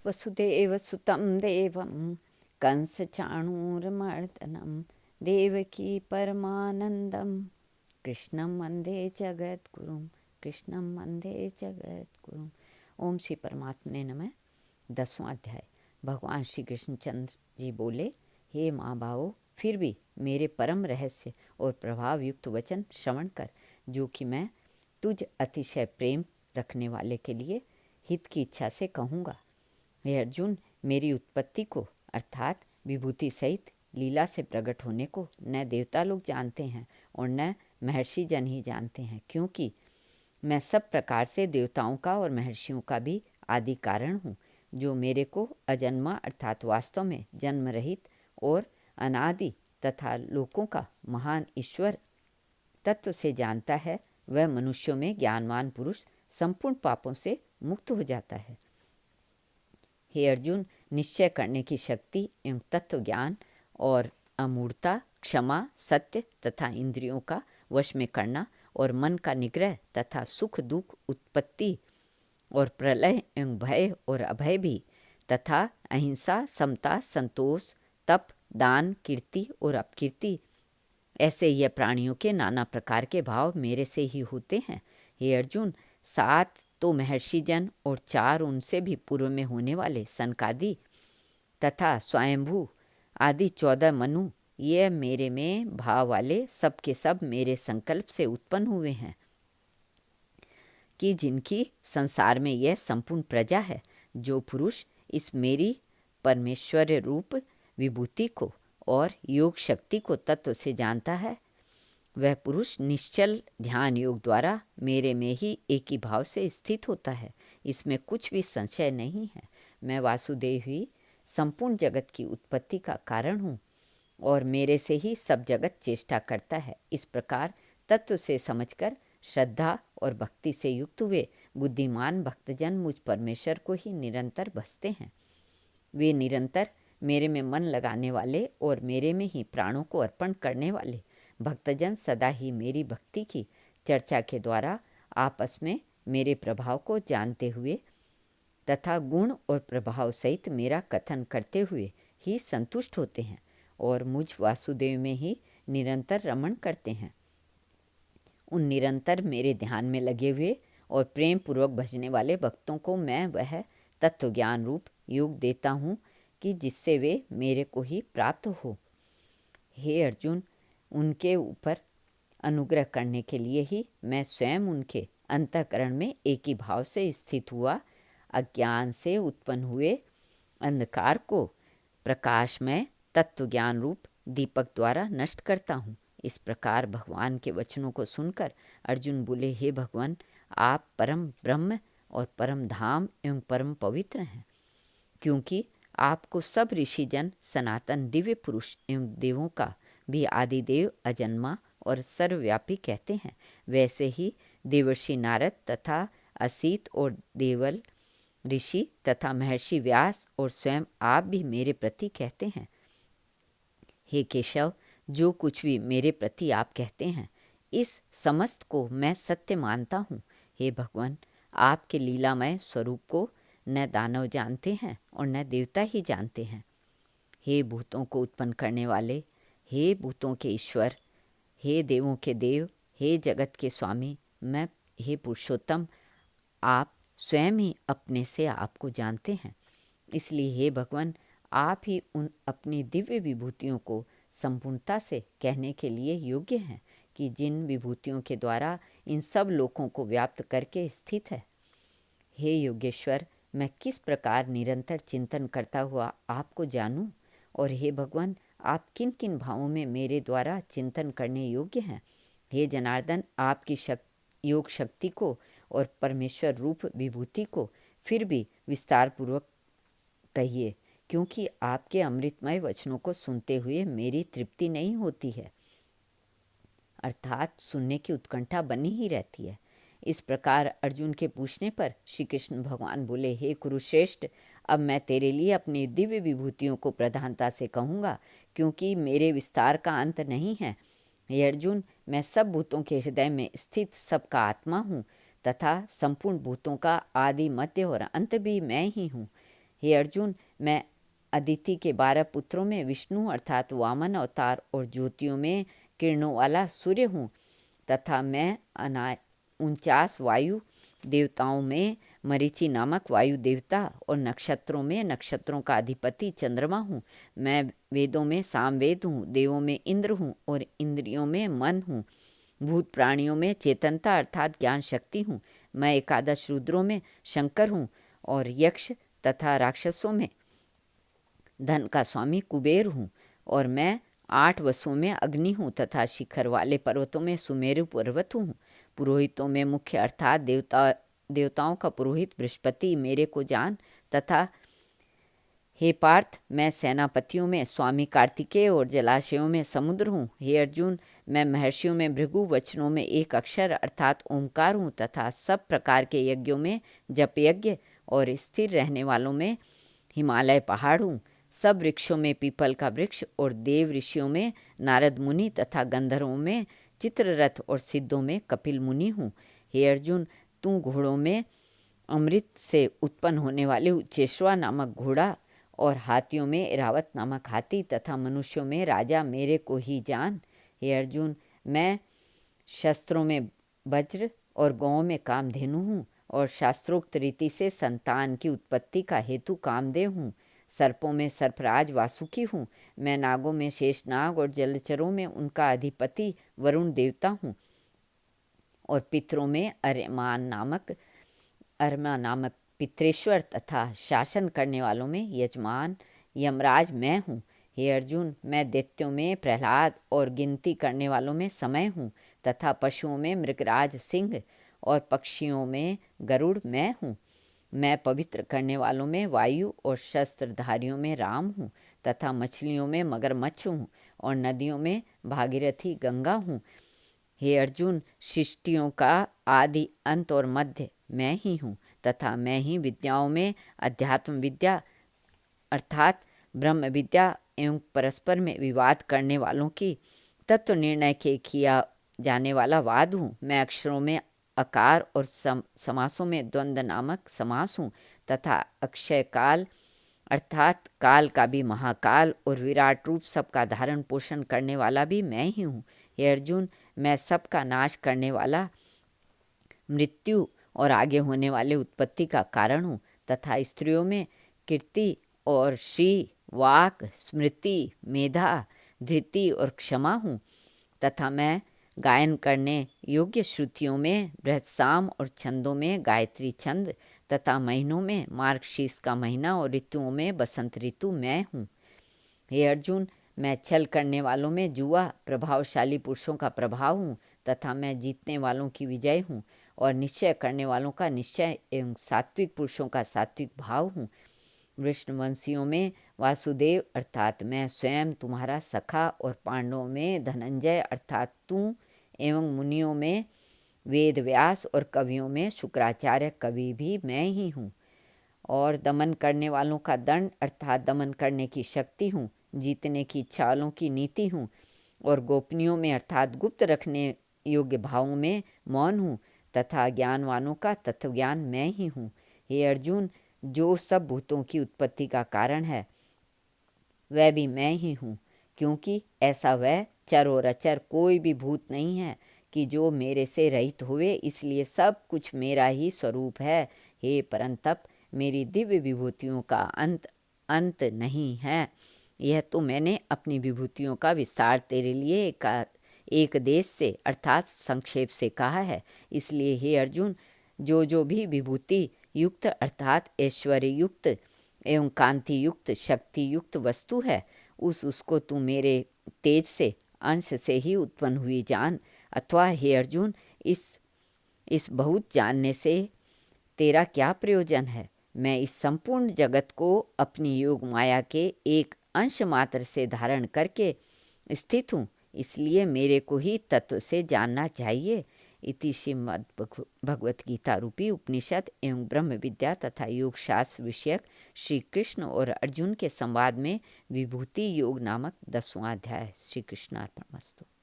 वसुदेवसुतं देवं कंसचाणूरमर्दनं देवकी परमानंदं कृष्णं वंदे जगद्गुरुं कृष्णं वंदे जगद्गुरुं। ओम श्री परमात्मने नमः। 10वां अध्याय। भगवान श्री कृष्णचंद्र जी बोले, हे महाबाहो, फिर भी मेरे परम रहस्य और प्रभाव युक्त वचन श्रवण कर, जो कि मैं तुझ अतिशय प्रेम रखने वाले के लिए हित की इच्छा से कहूँगा। हे अर्जुन, मेरी उत्पत्ति को अर्थात विभूति सहित लीला से प्रकट होने को न देवता लोग जानते हैं और न महर्षि जन ही जानते हैं, क्योंकि मैं सब प्रकार से देवताओं का और महर्षियों का भी आदि कारण हूँ। जो मेरे को अजन्मा अर्थात वास्तव में जन्म रहित और अनादि तथा लोकों का महान ईश्वर तत्व से जानता है, वह मनुष्यों में ज्ञानवान पुरुष संपूर्ण पापों से मुक्त हो जाता है। हे अर्जुन, निश्चय करने की शक्ति एवं तत्व ज्ञान और अमूर्तता, क्षमा, सत्य तथा इंद्रियों का वश में करना और मन का निग्रह तथा सुख दुख, उत्पत्ति और प्रलय एवं भय और अभय भी, तथा अहिंसा, समता, संतोष, तप, दान, कीर्ति और अपकीर्ति, ऐसे यह प्राणियों के नाना प्रकार के भाव मेरे से ही होते हैं। हे अर्जुन, 7 तो महर्षि जन और 4 उनसे भी पूर्व में होने वाले सनकादि तथा स्वयंभू आदि 14 मनु, ये मेरे में भाव वाले सब के सब मेरे संकल्प से उत्पन्न हुए हैं, कि जिनकी संसार में यह संपूर्ण प्रजा है। जो पुरुष इस मेरी परमेश्वर रूप विभूति को और योग शक्ति को तत्व से जानता है, वह पुरुष निश्चल ध्यान योग द्वारा मेरे में ही एक ही भाव से स्थित होता है। इसमें कुछ भी संशय नहीं है। मैं वासुदेव ही संपूर्ण जगत की उत्पत्ति का कारण हूँ और मेरे से ही सब जगत चेष्टा करता है। इस प्रकार तत्व से समझकर श्रद्धा और भक्ति से युक्त हुए बुद्धिमान भक्तजन मुझ परमेश्वर को ही निरंतर भजते हैं। वे निरंतर मेरे में मन लगाने वाले और मेरे में ही प्राणों को अर्पण करने वाले भक्तजन सदा ही मेरी भक्ति की चर्चा के द्वारा आपस में मेरे प्रभाव को जानते हुए तथा गुण और प्रभाव सहित मेरा कथन करते हुए ही संतुष्ट होते हैं और मुझ वासुदेव में ही निरंतर रमण करते हैं। उन निरंतर मेरे ध्यान में लगे हुए और प्रेम पूर्वक भजने वाले भक्तों को मैं वह तत्व ज्ञान रूप योग देता हूँ कि जिससे वे मेरे को ही प्राप्त हो। हे अर्जुन, उनके ऊपर अनुग्रह करने के लिए ही मैं स्वयं उनके अंतःकरण में एक ही भाव से स्थित हुआ अज्ञान से उत्पन्न हुए अंधकार को प्रकाशमय तत्व ज्ञान रूप दीपक द्वारा नष्ट करता हूँ। इस प्रकार भगवान के वचनों को सुनकर अर्जुन बोले, हे भगवान, आप परम ब्रह्म और परम धाम एवं परम पवित्र हैं, क्योंकि आपको सब ऋषिजन सनातन दिव्य पुरुष एवं देवों का भी आदिदेव, अजन्मा और सर्वव्यापी कहते हैं। वैसे ही देवर्षि नारद तथा असीत और देवल ऋषि तथा महर्षि व्यास और स्वयं आप भी मेरे प्रति कहते हैं। हे केशव, जो कुछ भी मेरे प्रति आप कहते हैं, इस समस्त को मैं सत्य मानता हूँ। हे भगवान, आपके लीलामय स्वरूप को न दानव जानते हैं और न देवता ही जानते हैं। हे भूतों को उत्पन्न करने वाले, हे भूतों के ईश्वर, हे देवों के देव, हे जगत के स्वामी, मैं हे पुरुषोत्तम, आप स्वयं ही अपने से आपको जानते हैं। इसलिए हे भगवान, आप ही उन अपनी दिव्य विभूतियों को संपूर्णता से कहने के लिए योग्य हैं, कि जिन विभूतियों के द्वारा इन सब लोकों को व्याप्त करके स्थित है। हे योगेश्वर, मैं किस प्रकार निरंतर चिंतन करता हुआ आपको जानूं, और हे भगवान, आप किन किन भावों में मेरे द्वारा चिंतन करने योग्य हैं। हे जनार्दन, आपकी योग शक्ति को और परमेश्वर रूप विभूति को फिर भी विस्तार पूर्वक कहिए, क्योंकि आपके अमृतमय वचनों को सुनते हुए मेरी तृप्ति नहीं होती है, अर्थात सुनने की उत्कंठा बनी ही रहती है। इस प्रकार अर्जुन के पूछने पर श्री कृष्ण भगवान बोले, हे कुरुश्रेष्ठ, अब मैं तेरे लिए अपनी दिव्य विभूतियों को प्रधानता से कहूँगा, क्योंकि मेरे विस्तार का अंत नहीं है। हे अर्जुन, मैं सब भूतों के हृदय में स्थित सबका आत्मा हूँ तथा संपूर्ण भूतों का आदि मध्य और अंत भी मैं ही हूँ। हे अर्जुन, मैं अदिति के 12 पुत्रों में विष्णु अर्थात वामन अवतार और ज्योतियों में किरणों वाला सूर्य हूँ, तथा मैं 49 वायु देवताओं में मरीचि नामक वायु देवता और नक्षत्रों में नक्षत्रों का अधिपति चंद्रमा हूँ। मैं वेदों में सामवेद हूँ, देवों में इंद्र हूँ और इंद्रियों में मन हूँ। भूत प्राणियों में चेतनता अर्थात ज्ञान शक्ति हूँ। मैं 11 रुद्रों में शंकर हूँ और यक्ष तथा राक्षसों में धन का स्वामी कुबेर हूँ। और मैं 8 वसुओं में अग्नि हूँ तथा शिखर वाले पर्वतों में सुमेरु पर्वत हूँ। पुरोहितों में मुख्य अर्थात देवताओं का पुरोहित बृहस्पति मेरे को जान। तथा हे पार्थ, मैं सेनापतियों में स्वामी कार्तिकेय और जलाशयों में समुद्र हूँ। हे अर्जुन, मैं महर्षियों में भृगु, वचनों में एक अक्षर अर्थात ओंकार हूँ तथा सब प्रकार के यज्ञों में जप यज्ञ और स्थिर रहने वालों में हिमालय पहाड़ हूँ। सब वृक्षों में पीपल का वृक्ष और देव ऋषियों में नारद मुनि तथा गंधर्वों में चित्ररथ और सिद्धों में कपिल मुनि हूँ। हे अर्जुन, तू घोड़ों में अमृत से उत्पन्न होने वाले उच्चेश्वा नामक घोड़ा और हाथियों में इरावत नामक हाथी तथा मनुष्यों में राजा मेरे को ही जान। हे अर्जुन, मैं शस्त्रों में वज्र और गौओं में कामधेनु हूँ और शास्त्रोक्त रीति से संतान की उत्पत्ति का हेतु कामदेव हूँ। सर्पों में सर्पराज वासुकी हूँ। मैं नागों में शेषनाग और जलचरों में उनका अधिपति वरुण देवता हूँ। और पितरों में अरमा नामक पितरेश्वर तथा शासन करने वालों में यजमान यमराज मैं हूँ। हे अर्जुन, मैं दैत्यों में प्रहलाद और गिनती करने वालों में समय हूँ तथा पशुओं में मृगराज सिंह और पक्षियों में गरुड़ मैं हूँ। मैं पवित्र करने वालों में वायु और शस्त्रधारियों में राम हूँ तथा मछलियों में मगरमच्छ हूँ और नदियों में भागीरथी गंगा हूँ। हे अर्जुन, सृष्टियों का आदि अंत और मध्य मैं ही हूँ तथा मैं ही विद्याओं में अध्यात्म विद्या अर्थात ब्रह्म विद्या एवं परस्पर में विवाद करने वालों की तत्व निर्णय के किया जाने वाला वाद हूँ। मैं अक्षरों में अकार और समासों में द्वंद्व नामक समास हूँ तथा अक्षय काल अर्थात काल का भी महाकाल और विराट रूप सबका धारण पोषण करने वाला भी मैं ही हूँ। हे अर्जुन, मैं सबका नाश करने वाला मृत्यु और आगे होने वाले उत्पत्ति का कारण हूँ तथा स्त्रियों में कीर्ति और श्री, वाक, स्मृति, मेधा, धृति और क्षमा हूँ तथा मैं गायन करने योग्य श्रुतियों में बृहत्साम और छंदों में गायत्री छंद तथा महीनों में मार्गशीर्ष का महीना और ऋतुओं में बसंत ऋतु मैं हूँ। हे अर्जुन, मैं छल करने वालों में जुआ, प्रभावशाली पुरुषों का प्रभाव हूँ तथा मैं जीतने वालों की विजय हूँ और निश्चय करने वालों का निश्चय एवं सात्विक पुरुषों का सात्विक भाव हूँ। विष्णुवंशियों में वासुदेव अर्थात मैं स्वयं तुम्हारा सखा और पांडवों में धनंजय अर्थात तू एवं मुनियों में वेद व्यास और कवियों में शुक्राचार्य कवि भी मैं ही हूँ। और दमन करने वालों का दंड अर्थात दमन करने की शक्ति हूँ। जीतने की इच्छा वालों की नीति हूँ और गोपनीयों में अर्थात गुप्त रखने योग्य भावों में मौन हूँ तथा ज्ञानवानों का तत्वज्ञान मैं ही हूँ। हे अर्जुन, जो सब भूतों की उत्पत्ति का कारण है वह भी मैं ही हूँ, क्योंकि ऐसा वह चर और अचर कोई भी भूत नहीं है कि जो मेरे से रहित हुए, इसलिए सब कुछ मेरा ही स्वरूप है। हे परंतप, मेरी दिव्य विभूतियों का अंत नहीं है। यह तो मैंने अपनी विभूतियों का विस्तार तेरे लिए एक देश से अर्थात संक्षेप से कहा है। इसलिए हे अर्जुन, जो भी विभूति युक्त अर्थात ऐश्वर्य युक्त एवं कांति युक्त शक्ति युक्त वस्तु है, उसको तू मेरे तेज से अंश से ही उत्पन्न हुई जान। अथवा हे अर्जुन, इस बहुत जानने से तेरा क्या प्रयोजन है? मैं इस संपूर्ण जगत को अपनी योग माया के एक अंश मात्र से धारण करके स्थित हूँ, इसलिए मेरे को ही तत्व से जानना चाहिए। इति श्रीमद् भगवत गीता रूपी उपनिषद एवं ब्रह्म विद्या तथा योग शास्त्र विषयक श्री कृष्ण और अर्जुन के संवाद में विभूति योग नामक 10वां अध्याय। श्री कृष्णार्पणमस्तु।